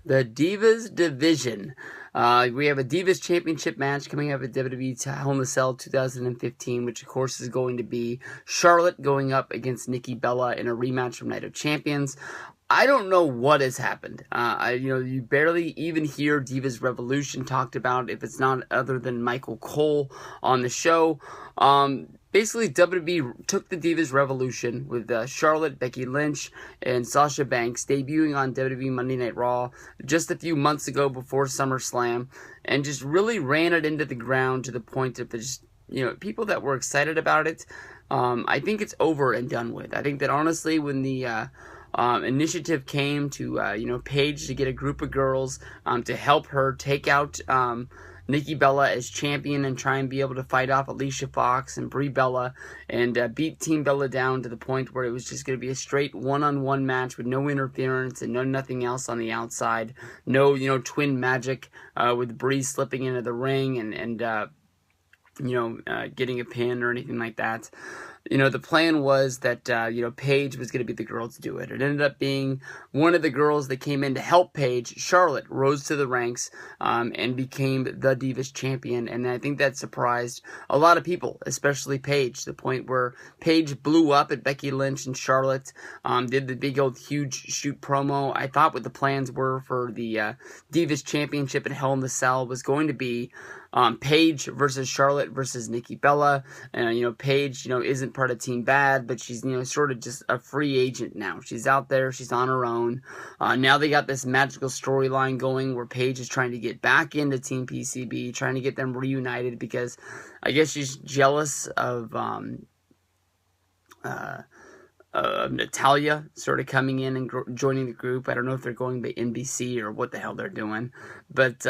The Divas division. We have a Divas Championship match coming up at WWE Hell in a Cell 2015, which of course is going to be Charlotte going up against Nikki Bella in a rematch from Night of Champions. I don't know what has happened. You barely even hear Divas Revolution talked about if it's not other than Michael Cole on the show. Basically, WWE took the Divas Revolution with Charlotte, Becky Lynch, and Sasha Banks debuting on WWE Monday Night Raw just a few months ago before SummerSlam, and just really ran it into the ground to the point of just, people that were excited about it. I think it's over and done with. I think that honestly, when the initiative came to, Paige to get a group of girls to help her take out Nikki Bella as champion and try and be able to fight off Alicia Fox and Brie Bella and beat Team Bella down to the point where it was just going to be a straight one-on-one match with no interference and nothing else on the outside. No, twin magic with Brie slipping into the ring and getting a pin or anything like that. The plan was that, Paige was going to be the girl to do it. It ended up being one of the girls that came in to help Paige. Charlotte rose to the ranks and became the Divas champion. And I think that surprised a lot of people, especially Paige, to the point where Paige blew up at Becky Lynch and Charlotte, did the big old huge shoot promo. I thought what the plans were for the Divas championship at Hell in the Cell was going to be Paige versus Charlotte versus Nikki Bella. Paige, isn't part of Team Bad, but she's, sort of just a free agent now. She's out there. She's on her own. Now they got this magical storyline going where Paige is trying to get back into Team PCB, trying to get them reunited because I guess she's jealous of Natalya sort of coming in and joining the group. I don't know if they're going by NBC or what the hell they're doing, but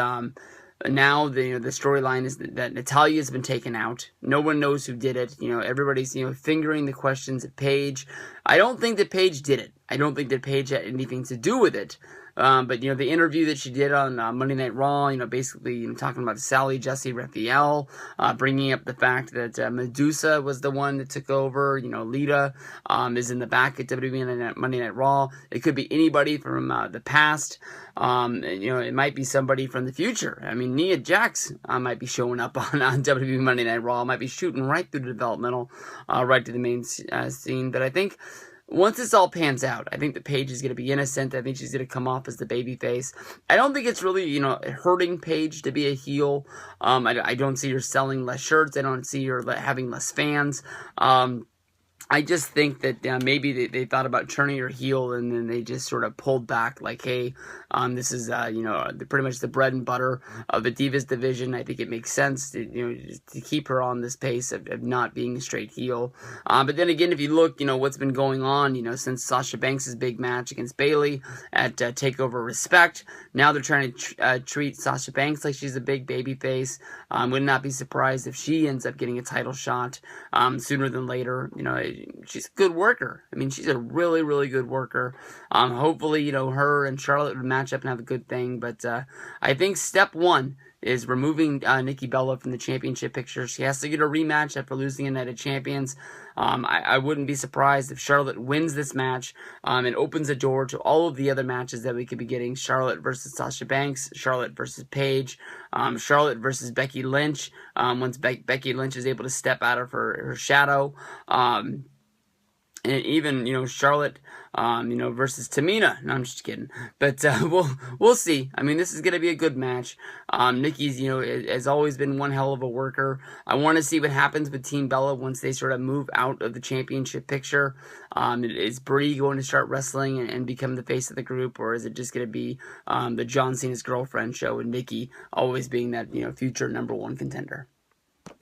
now the storyline is that Natalya has been taken out. No one knows who did it. Everybody's fingering the questions at Paige. I don't think that Paige did it. I don't think that Paige had anything to do with it. But the interview that she did on Monday Night Raw, basically talking about Sally Jesse Raphael, bringing up the fact that Medusa was the one that took over. Lita is in the back at WWE Monday Night Raw. It could be anybody from the past. It might be somebody from the future. I mean, Nia Jax might be showing up on WWE Monday Night Raw. Might be shooting right through the developmental, right to the main scene. But I think once this all pans out, I think that Paige is going to be innocent. I think she's going to come off as the babyface. I don't think it's really, hurting Paige to be a heel. I don't see her selling less shirts. I don't see her having less fans. I just think that maybe they thought about turning her heel and then they just sort of pulled back like, hey, this is, pretty much the bread and butter of the Divas division. I think it makes sense to keep her on this pace of not being a straight heel. But then again, if you look, what's been going on, since Sasha Banks' big match against Bayley at TakeOver Respect, now they're trying to treat Sasha Banks like she's a big baby face. Would not be surprised if she ends up getting a title shot sooner than later. She's a good worker. I mean, she's a really, really good worker. Hopefully, her and Charlotte would match up and have a good thing. But I think step one is removing Nikki Bella from the championship picture. She has to get a rematch after losing a Night of Champions. I wouldn't be surprised if Charlotte wins this match and opens the door to all of the other matches that we could be getting. Charlotte versus Sasha Banks, Charlotte versus Paige, Charlotte versus Becky Lynch, once Becky Lynch is able to step out of her shadow. And even, Charlotte, versus Tamina. No, I'm just kidding. But we'll see. I mean, this is going to be a good match. Nikki's, has always been one hell of a worker. I want to see what happens with Team Bella once they sort of move out of the championship picture. Is Brie going to start wrestling and become the face of the group, or is it just going to be the John Cena's girlfriend show and Nikki always being that, future #1 contender?